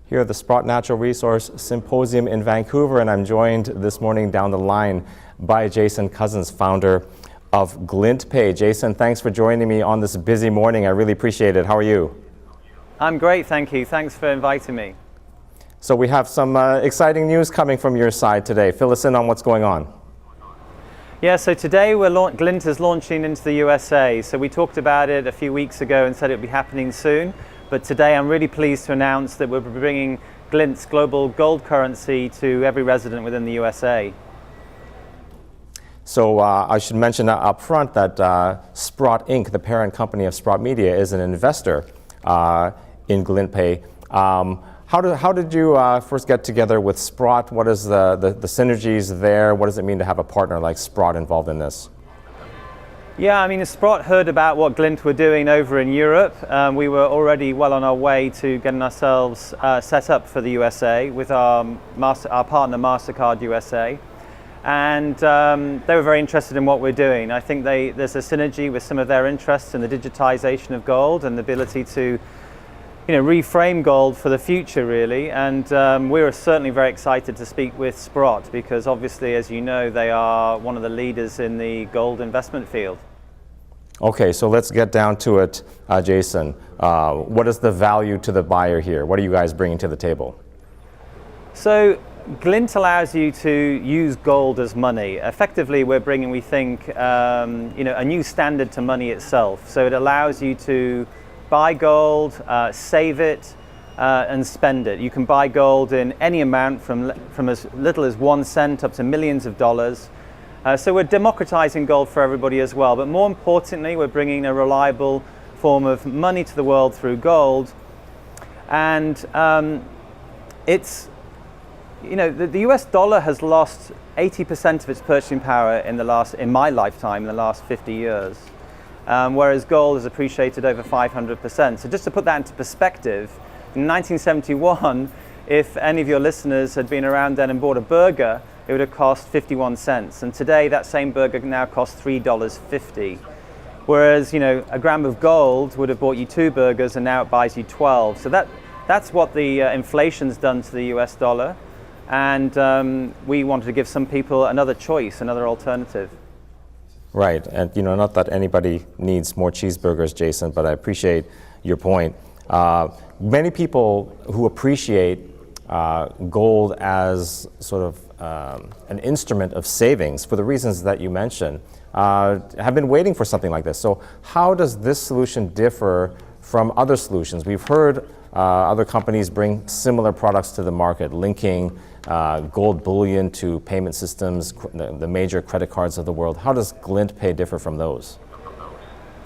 here at the Sprott Natural Resource Symposium in Vancouver, and I'm joined this morning down the line by Jason Cousins, founder of Glint Pay. Jason, thanks for joining me on this busy morning. I really appreciate it. How are you? I'm great, thank you. Thanks for inviting me. So we have some exciting news coming from your side today. Fill us in on what's going on. Yeah, so today Glint is launching into the USA. So we talked about it a few weeks ago and said it would be happening soon. But today I'm really pleased to announce that we're bringing Glint's global gold currency to every resident within the USA. So I should mention up front that Sprott Inc., the parent company of Sprott Media, is an investor in Glint Pay. How did you first get together with Sprott? What is the synergies there? What does it mean to have a partner like Sprott involved in this? Yeah, I mean, Sprott heard about what Glint were doing over in Europe. We were already well on our way to getting ourselves set up for the USA with our partner Mastercard USA. And they were very interested in what we're doing. I think there's a synergy with some of their interests in the digitization of gold and the ability to reframe gold for the future, really. And we were certainly very excited to speak with Sprott because obviously, as you know, they are one of the leaders in the gold investment field. Okay, so let's get down to it, Jason. What is the value to the buyer here? What are you guys bringing to the table? So Glint allows you to use gold as money. Effectively, we're bringing, we think, a new standard to money itself. So it allows you to buy gold, save it, and spend it. You can buy gold in any amount from as little as 1 cent up to millions of dollars. So we're democratizing gold for everybody as well. But more importantly, we're bringing a reliable form of money to the world through gold. And it's, the US dollar has lost 80% of its purchasing power in my lifetime, in the last 50 years. Whereas gold has appreciated over 500%. So just to put that into perspective, in 1971, if any of your listeners had been around then and bought a burger, it would have cost 51 cents. And today, that same burger now costs $3.50. Whereas, a gram of gold would have bought you 2 burgers and now it buys you 12. So that's what the inflation's done to the US dollar. And we wanted to give some people another choice, another alternative. Right, and not that anybody needs more cheeseburgers, Jason, but I appreciate your point. Many people who appreciate gold as sort of an instrument of savings for the reasons that you mentioned have been waiting for something like this. So how does this solution differ from other solutions? We've heard other companies bring similar products to the market, linking gold bullion to payment systems, the major credit cards of the world. How does Glint Pay differ from those?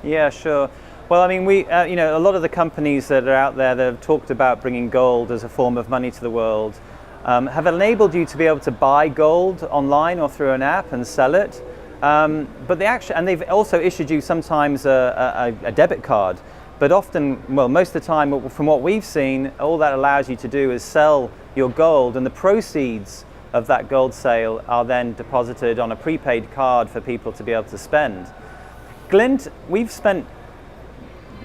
Yeah, sure. Well, I mean, a lot of the companies that are out there that have talked about bringing gold as a form of money to the world have enabled you to be able to buy gold online or through an app and sell it. But they've also issued you sometimes a debit card. But often, well, most of the time, from what we've seen, all that allows you to do is sell your gold, and the proceeds of that gold sale are then deposited on a prepaid card for people to be able to spend. Glint, we've spent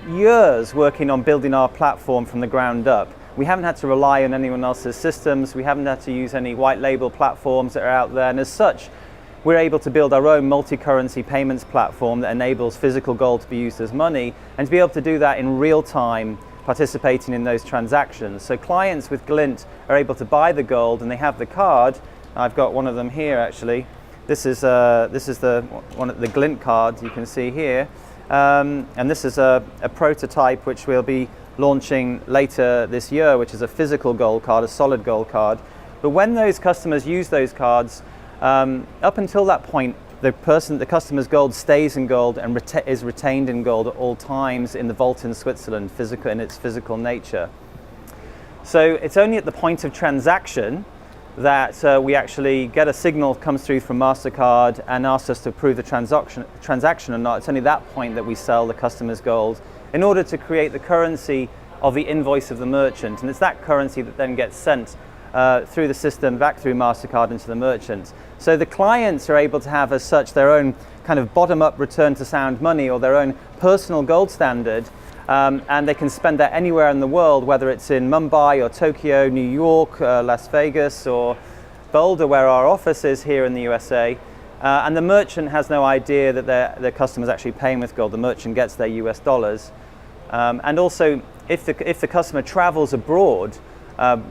years working on building our platform from the ground up. We haven't had to rely on anyone else's systems. We haven't had to use any white label platforms that are out there. And as such, we're able to build our own multi-currency payments platform that enables physical gold to be used as money and to be able to do that in real time, participating in those transactions. So clients with Glint are able to buy the gold and they have the card. I've got one of them here actually. This is the Glint card you can see here. And this is a prototype which we'll be launching later this year, which is a physical gold card, a solid gold card. But when those customers use those cards, up until that point, the customer's gold stays in gold and is retained in gold at all times in the vault in Switzerland, in its physical nature. So it's only at the point of transaction that we actually get a signal comes through from Mastercard and asks us to approve the transaction or not. It's only that point that we sell the customer's gold in order to create the currency of the invoice of the merchant. And it's that currency that then gets sent through the system back through Mastercard into the merchant. So the clients are able to have as such their own kind of bottom-up return to sound money or their own personal gold standard and they can spend that anywhere in the world, whether it's in Mumbai or Tokyo, New York, Las Vegas, or Boulder, where our office is here in the USA. And the merchant has no idea that their customer is actually paying with gold. The merchant gets their US dollars. And also, if the customer travels abroad,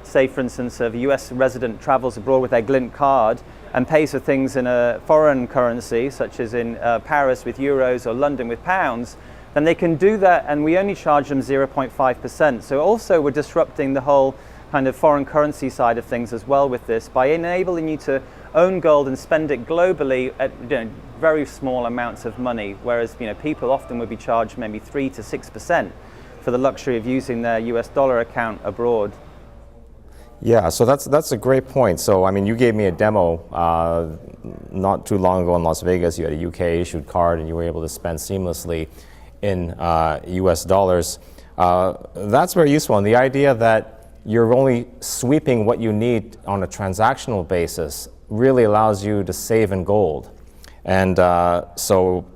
say for instance a US resident travels abroad with their Glint card and pays for things in a foreign currency, such as in Paris with euros or London with pounds, then they can do that, and we only charge them 0.5%. So also we're disrupting the whole kind of foreign currency side of things as well with this, by enabling you to own gold and spend it globally at very small amounts of money, whereas people often would be charged maybe 3 to 6% for the luxury of using their US dollar account abroad. Yeah, so that's a great point. So I mean, you gave me a demo not too long ago in Las Vegas. You had a UK issued card and you were able to spend seamlessly in US dollars. That's very useful, and the idea that you're only sweeping what you need on a transactional basis really allows you to save in gold. And so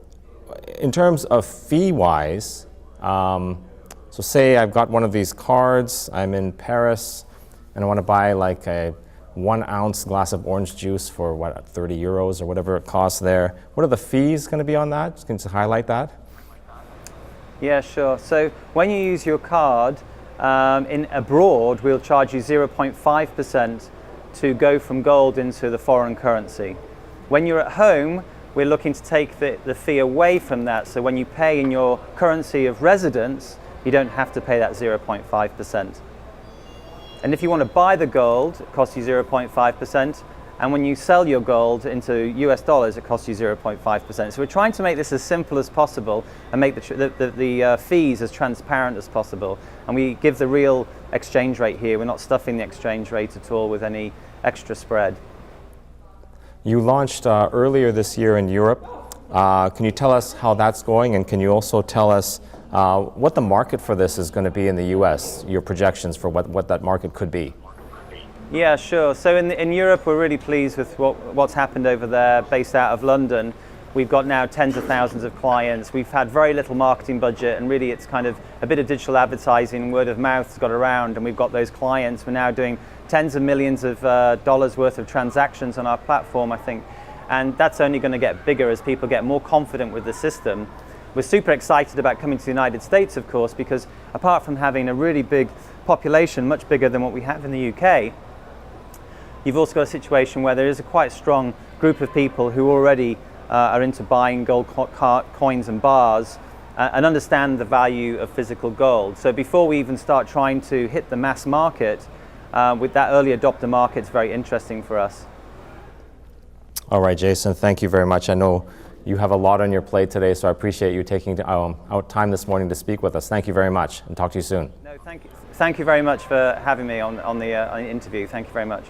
in terms of fee-wise, so say I've got one of these cards, I'm in Paris, and I want to buy like a 1 ounce glass of orange juice for what, 30 euros or whatever it costs there. What are the fees going to be on that? Can you highlight that? Yeah, sure. So when you use your card in abroad, we'll charge you 0.5% to go from gold into the foreign currency. When you're at home, we're looking to take the fee away from that. So when you pay in your currency of residence, you don't have to pay that 0.5%. And if you want to buy the gold, it costs you 0.5%. And when you sell your gold into US dollars, it costs you 0.5%. So we're trying to make this as simple as possible and make the fees as transparent as possible. And we give the real exchange rate here. We're not stuffing the exchange rate at all with any extra spread. You launched earlier this year in Europe. Can you tell us how that's going? And can you also tell us what the market for this is going to be in the US, your projections for what that market could be? Yeah, sure. So in Europe, we're really pleased with what's happened over there, based out of London. We've got now tens of thousands of clients. We've had very little marketing budget, and really it's kind of a bit of digital advertising, word of mouth's got around, and we've got those clients. We're now doing tens of millions of dollars worth of transactions on our platform, I think. And that's only going to get bigger as people get more confident with the system. We're super excited about coming to the United States, of course, because apart from having a really big population, much bigger than what we have in the UK, you've also got a situation where there is a quite strong group of people who already are into buying gold coins and bars and understand the value of physical gold. So before we even start trying to hit the mass market, with that early adopter market, it's very interesting for us. All right, Jason, thank you very much. I know you have a lot on your plate today, so I appreciate you taking out time this morning to speak with us. Thank you very much, and talk to you soon. No, thank you. Thank you very much for having me on the interview. Thank you very much.